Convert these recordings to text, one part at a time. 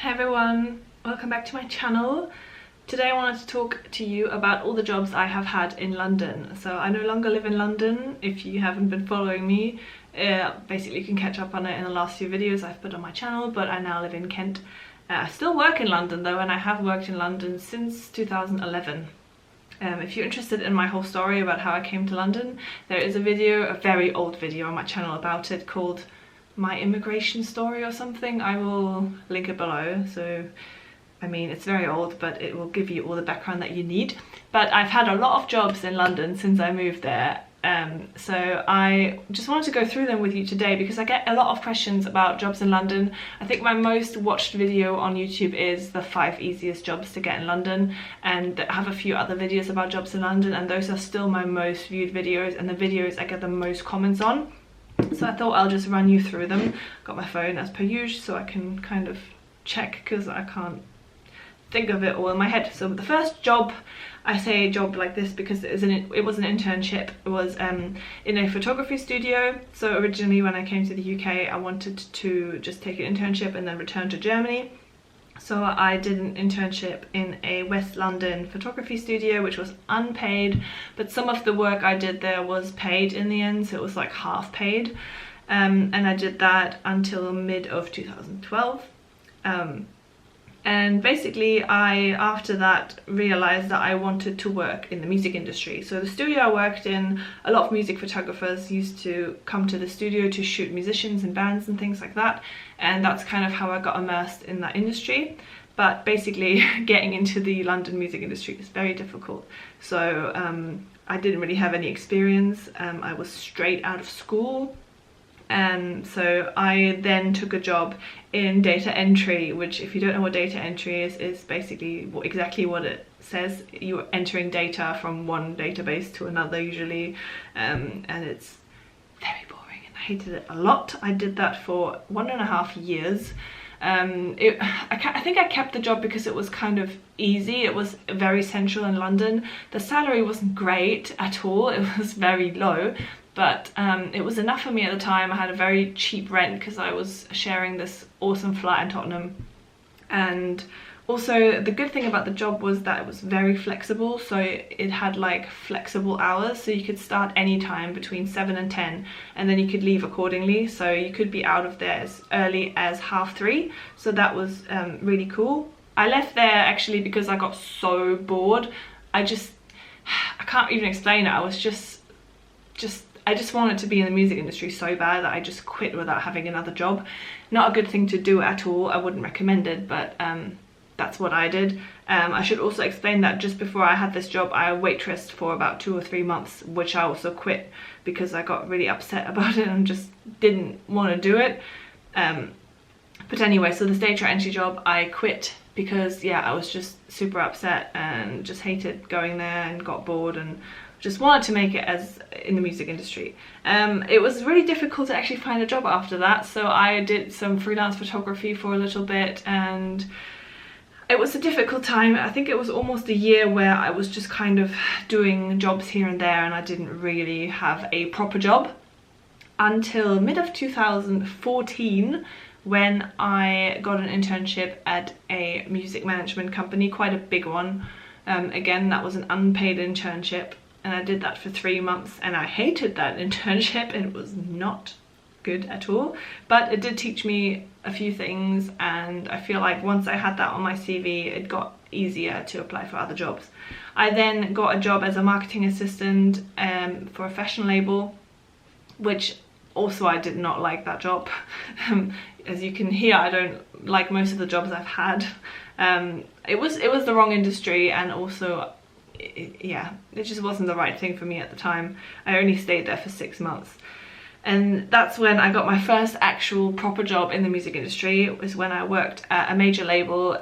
Hey everyone, welcome back to my channel. Today I wanted to talk to you about all the jobs I have had in London. So I no longer live in London. If you haven't been following me, basically you can catch up on it in the last few videos I've put on my channel, but I now live in Kent. I still work in London though, and I have worked in London since 2011. If you're interested in my whole story about how I came to London, there is a video, a very old video on my channel about it called My Immigration Story or something. I will link it below. So I mean, it's very old, but it will give you all the background that you need. But I've had a lot of jobs in London since I moved there, so I just wanted to go through them with you today because I get a lot of questions about jobs in London. I think my most watched video on YouTube is the 5 easiest jobs to get in London, and I have a few other videos about jobs in London, and those are still my most viewed videos and the videos I get the most comments on. So I thought I'll just run you through them. Got my phone as per usual so I can kind of check because I can't think of it all in my head. So the first job, I say job like this because it was an internship. It was in a photography studio. So originally when I came to the UK, I wanted to just take an internship and then return to Germany. So I did an internship in a West London photography studio, which was unpaid, but some of the work I did there was paid in the end, so it was like half paid. And I did that until mid of 2012. And basically I, after that, realized that I wanted to work in the music industry. So the studio I worked in, a lot of music photographers used to come to the studio to shoot musicians and bands and things like that. And that's kind of how I got immersed in that industry. But basically getting into the London music industry is very difficult. So I didn't really have any experience. I was straight out of school. And so I then took a job in data entry, which, if you don't know what data entry is basically exactly what it says. You're entering data from one database to another usually, and it's very boring and I hated it a lot. I did that for 1.5 years. I think I kept the job because it was kind of easy. It was very central in London. The salary wasn't great at all. It was very low. But it was enough for me at the time. I had a very cheap rent because I was sharing this awesome flat in Tottenham. And also the good thing about the job was that it was very flexible. So it had like flexible hours. So you could start anytime between 7 and 10 and then you could leave accordingly. So you could be out of there as early as 3:30. So that was really cool. I left there actually because I got so bored. I can't even explain it. I was I just wanted to be in the music industry so bad that I just quit without having another job. Not a good thing to do at all. I wouldn't recommend it, but that's what I did. I should also explain that just before I had this job, I waitressed for about 2 or 3 months, which I also quit because I got really upset about it and just didn't want to do it. But anyway, so this data entry job I quit because, yeah, I was just super upset and just hated going there and got bored and just wanted to make it as in the music industry. It was really difficult to actually find a job after that, so I did some freelance photography for a little bit, and it was a difficult time. I think it was almost a year where I was just kind of doing jobs here and there and I didn't really have a proper job until mid of 2014 when I got an internship at a music management company, quite a big one. Again, that was an unpaid internship. And I did that for 3 months and I hated that internship. It was not good at all, but it did teach me a few things, and I feel like once I had that on my CV, it got easier to apply for other jobs. I then got a job as a marketing assistant for a fashion label, which also I did not like that job. As you can hear, I don't like most of the jobs I've had. It was the wrong industry, and also it just wasn't the right thing for me at the time. I only stayed there for 6 months, and that's when I got my first actual proper job in the music industry. It was when I worked at a major label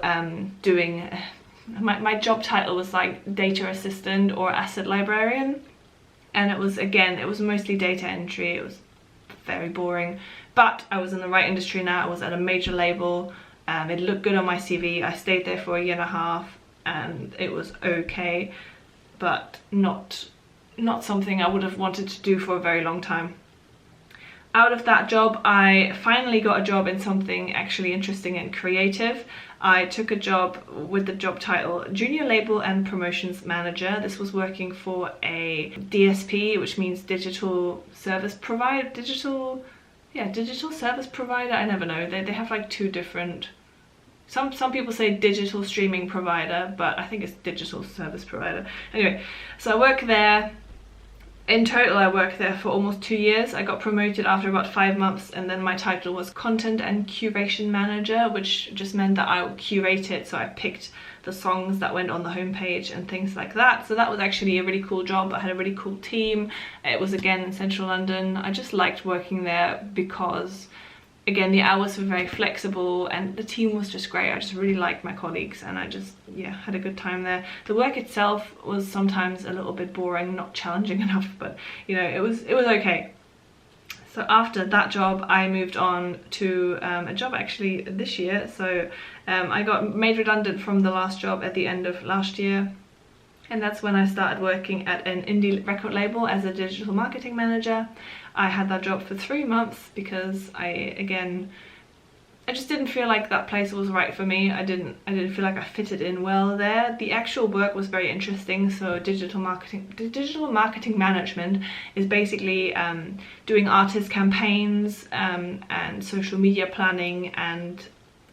doing my job title was like data assistant or asset librarian, and it was mostly data entry. It was very boring, but I was in the right industry now. I was at a major label. It looked good on my CV. I stayed there for 1.5 years and it was okay, but not something I would have wanted to do for a very long time. Out of that job, I finally got a job in something actually interesting and creative. I took a job with the job title Junior Label and Promotions Manager. This was working for a DSP, which means digital service provider, digital service provider. I never know. They have like two different, some people say digital streaming provider, but I think it's digital service provider. Anyway, so I work there. In total, I worked there for almost 2 years. I got promoted after about 5 months, and then my title was Content and Curation Manager, which just meant that I would curate it. So I picked the songs that went on the homepage and things like that. So that was actually a really cool job. I had a really cool team. It was again in central London. I just liked working there because, again, the hours were very flexible and the team was just great. I just really liked my colleagues, and I just, yeah, had a good time there. The work itself was sometimes a little bit boring, not challenging enough, but you know, it was okay. So after that job, I moved on to a job actually this year. So I got made redundant from the last job at the end of last year. And that's when I started working at an indie record label as a digital marketing manager. I had that job for 3 months because I just didn't feel like that place was right for me. I didn't feel like I fitted in well there. The actual work was very interesting. So digital marketing management is basically doing artist campaigns and social media planning and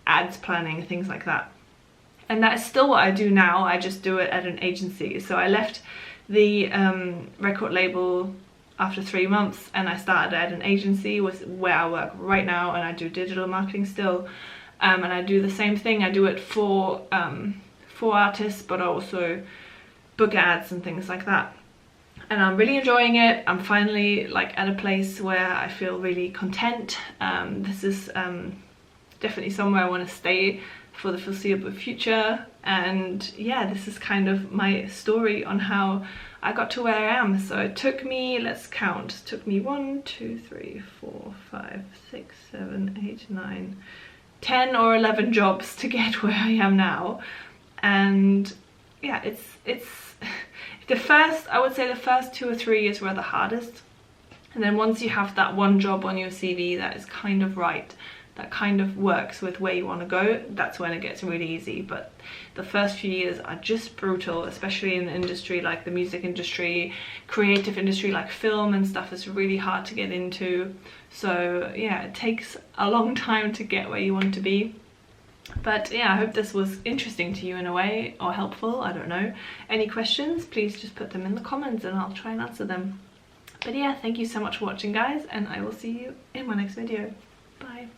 ads planning, things like that. And that is still what I do now. I just do it at an agency. So I left the record label after 3 months and I started at an agency where I work right now, and I do digital marketing still. And I do the same thing. I do it for artists, but I also book ads and things like that. And I'm really enjoying it. I'm finally like at a place where I feel really content. This is definitely somewhere I want to stay for the foreseeable future. And yeah, this is kind of my story on how I got to where I am. So it took me, let's count, it took me 1, 2, 3, 4, 5, 6, 7, 8, 9, 10 or 11 jobs to get where I am now. And yeah, it's the first, I would say the first 2 or 3 years were the hardest. And then once you have that one job on your CV that is kind of right, that kind of works with where you want to go, that's when it gets really easy. But the first few years are just brutal, especially in an industry like the music industry, creative industry like film and stuff is really hard to get into. So yeah, it takes a long time to get where you want to be. But yeah, I hope this was interesting to you in a way, or helpful, I don't know. Any questions, please just put them in the comments and I'll try and answer them. But yeah, thank you so much for watching, guys, and I will see you in my next video. Bye.